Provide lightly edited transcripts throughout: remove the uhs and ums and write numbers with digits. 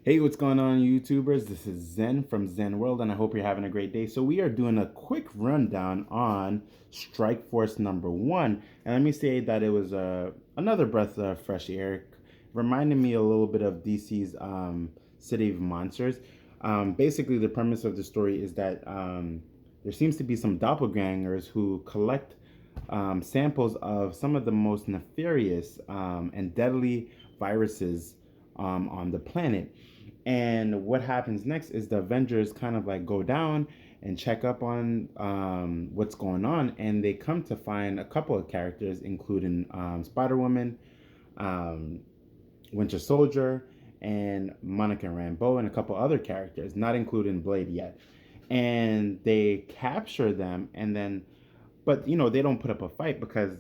Hey, what's going on, YouTubers? This is Zen from Zen World, and I hope you're having a great day. So, we are doing a quick rundown on Strike Force number one. And let me say that it was another breath of fresh air, reminding me a little bit of DC's City of Monsters. Basically, the premise of the story is that there seems to be some doppelgangers who collect samples of some of the most nefarious and deadly viruses on the planet. And what happens next is the Avengers kind of like go down and check up on what's going on, and they come to find a couple of characters, including Spider Woman, um, Winter Soldier, and Monica Rambeau, and a couple other characters, not including Blade yet. And they capture them, and then but they don't put up a fight because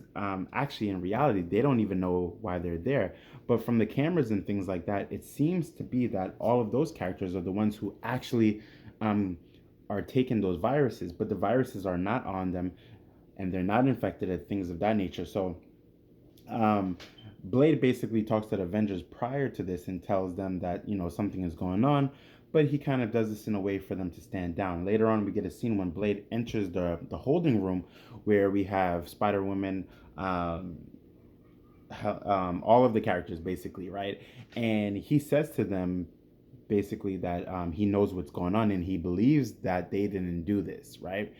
actually in reality they don't even know why they're there. But from the cameras and things like that, it seems to be that all of those characters are the ones who actually um, are taking those viruses, but the viruses are not on them, and they're not infected and things of that nature. So um, Blade basically talks to the Avengers prior to this and tells them that something is going on, but he kind of does this in a way for them to stand down. Later on, we get a scene when Blade enters the holding room, where we have Spider Woman, um, all of the characters basically, right? And he says to them basically that he knows what's going on and he believes that they didn't do this, right?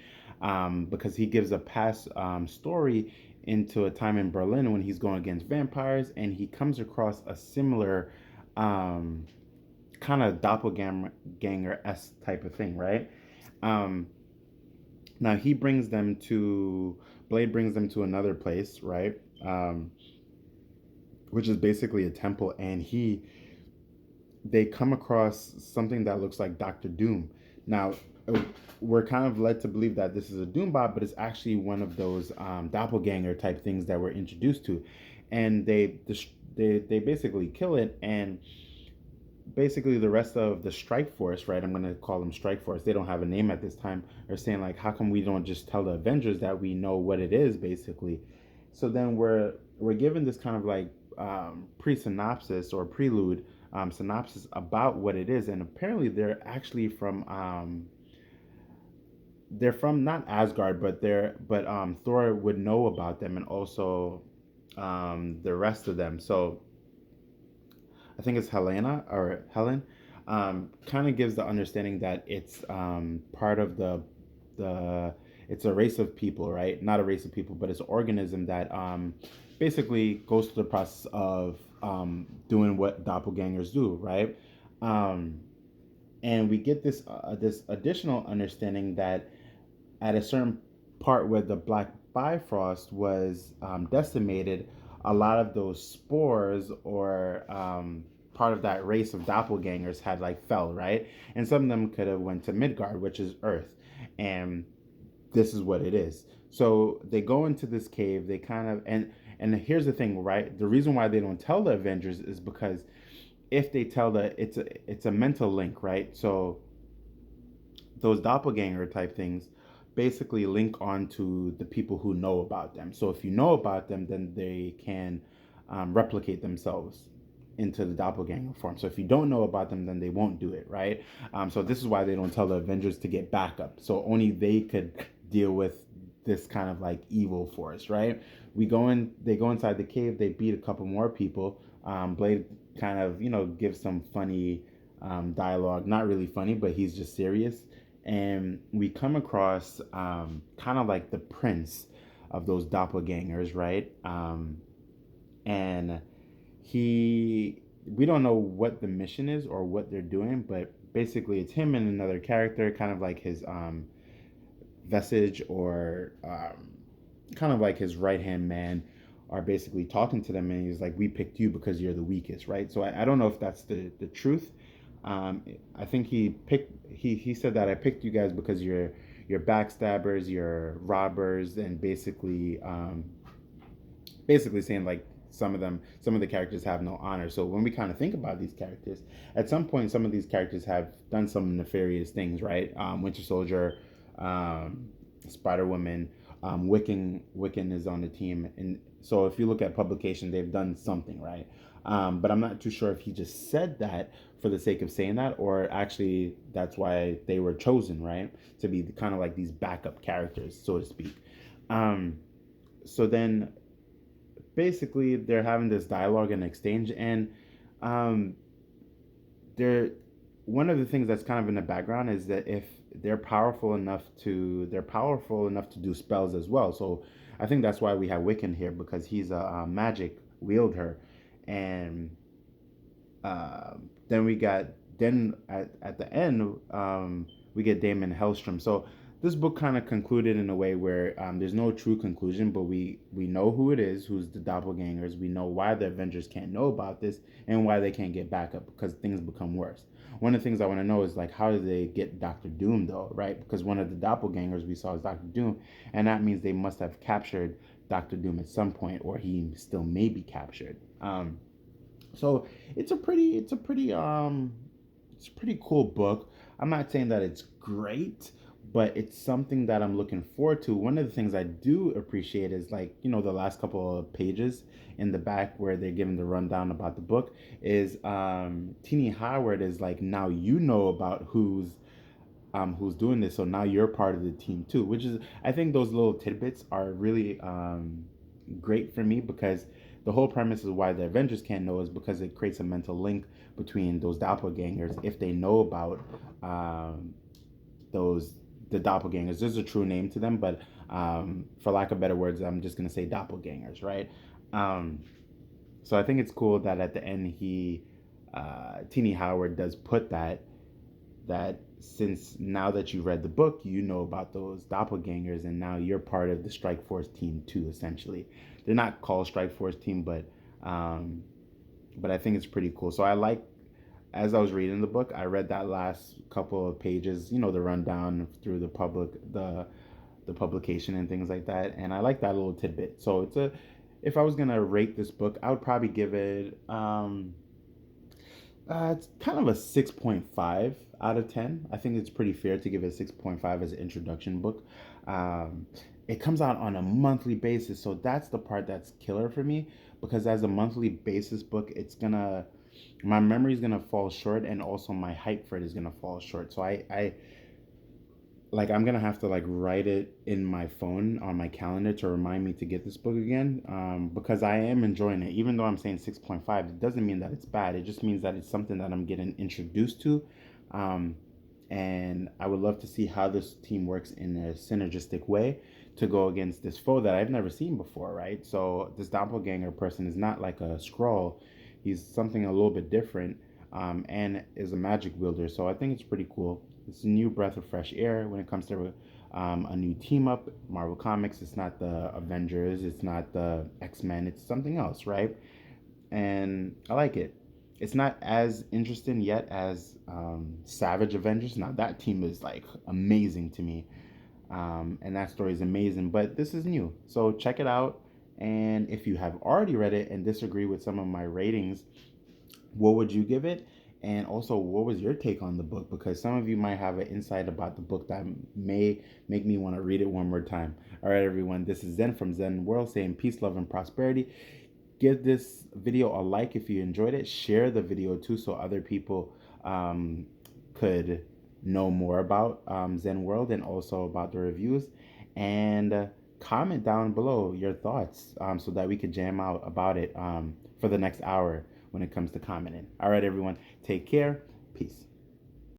Because he gives a past story into a time in Berlin when he's going against vampires, and he comes across a similar um, kind of doppelganger s type of thing, right? Um, Now he brings them to Blade brings them to another place, right? Which is basically a temple, and they come across something that looks like Doctor Doom. Now, we're kind of led to believe that this is a Doombot, but it's actually one of those doppelganger type things that we're introduced to, and they basically kill it, and basically the rest of the Strike Force, right? I'm gonna call them Strike Force. They don't have a name at this time. Are saying like, how come we don't just tell the Avengers that we know what it is, basically? So then we're given this kind of like pre-synopsis or prelude synopsis about what it is, and apparently they're from not Asgard, but Thor would know about them, and also the rest of them. So I think it's Helena or Helen, kind of gives the understanding that it's part of the it's a race of people, right? Not a race of people, but it's an organism that basically goes through the process of doing what doppelgangers do, right? Um, and we get this additional understanding that at a certain part where the black bifrost was decimated, a lot of those spores or part of that race of doppelgangers had like fell, right, and some of them could have went to Midgard, which is Earth, and this is what it is. So they go into this cave. They kind of and here's the thing, right? The reason why they don't tell the Avengers is because if they tell it's a mental link, right? So those doppelganger type things basically link on to the people who know about them. So if you know about them, then they can replicate themselves into the doppelganger form. So if you don't know about them, then they won't do it, right? So this is why they don't tell the Avengers to get backup. So only they could deal with this kind of like evil force, right? They go inside the cave, they beat a couple more people. Blade kind of, gives some funny dialogue, not really funny, but he's just serious, and we come across kind of like the prince of those doppelgangers, right? And we don't know what the mission is or what they're doing, but basically it's him and another character, kind of like his vestige or kind of like his right hand man, are basically talking to them, and he's like, we picked you because you're the weakest, right? So I don't know if that's the truth. I think he said that I picked you guys because you're backstabbers, you're robbers, and basically saying like some of the characters have no honor. So when we kind of think about these characters, at some point some of these characters have done some nefarious things, right? Winter Soldier, um, Spider Woman, Wiccan is on the team, and so if you look at publication, they've done something, right? But I'm not too sure if he just said that for the sake of saying that, or actually that's why they were chosen, right? To be kind of like these backup characters, so to speak. Um, so then basically they're having this dialogue and exchange, and um, they're one of the things that's kind of in the background is that if they're powerful enough to do spells as well. So I think that's why we have Wiccan here, because he's a magic wielder. And then we got then at the end, we get Damon Hellstrom. So this book kind of concluded in a way where there's no true conclusion, but we know who it is, who's the doppelgangers. We know why the Avengers can't know about this and why they can't get backup, because things become worse. One of the things I want to know is like, how did they get Doctor Doom though, right? Because one of the doppelgangers we saw is Doctor Doom, and that means they must have captured Doctor Doom at some point, or he still may be captured. So it's a pretty cool book. I'm not saying that it's great, but it's something that I'm looking forward to. One of the things I do appreciate is, like, the last couple of pages in the back where they're giving the rundown about the book is Teeny Howard is like, now you know about who's doing this, so now you're part of the team too, which is, I think those little tidbits are really great for me, because the whole premise is why the Avengers can't know is because it creates a mental link between those doppelgangers if they know about um, those the doppelgangers. There's a true name to them, but for lack of better words, I'm just gonna say doppelgangers, right? Um, so I think it's cool that at the end Teeny Howard does put that since now that you read the book, you know about those doppelgangers, and now you're part of the Strike Force team too. Essentially, they're not called Strike Force team, um, but I think it's pretty cool. So I like, as I was reading the book, I read that last couple of pages, the rundown through the publication and things like that, and I like that little tidbit. So if I was gonna rate this book, I would probably give it it's kind of a 6.5 out of 10. I think it's pretty fair to give it a 6.5 as an introduction book. Um, it comes out on a monthly basis, so that's the part that's killer for me, because as a monthly basis book, my memory is gonna fall short, and also my hype for it is gonna fall short. So I like, I'm gonna have to like write it in my phone on my calendar to remind me to get this book again, because I am enjoying it. Even though I'm saying 6.5, it doesn't mean that it's bad. It just means that it's something that I'm getting introduced to, um, and I would love to see how this team works in a synergistic way to go against this foe that I've never seen before, right? So this doppelganger person is not like a scroll; he's something a little bit different, and is a magic wielder. So I think it's pretty cool. It's a new breath of fresh air when it comes to a new team up. Marvel Comics, it's not the Avengers, it's not the X-Men, it's something else, right? And I like it. It's not as interesting yet as Savage Avengers. Now, that team is like amazing to me, and that story is amazing, but this is new. So check it out. And if you have already read it and disagree with some of my ratings, what would you give it? And also, what was your take on the book? Because some of you might have an insight about the book that may make me want to read it one more time. All right, everyone, this is Zen from Zen World saying peace, love, and prosperity. Give this video a like if you enjoyed it. Share the video too, so other people could know more about Zen World and also about the reviews. And comment down below your thoughts, so that we could jam out about it for the next hour when it comes to commenting. All right, everyone, take care. Peace.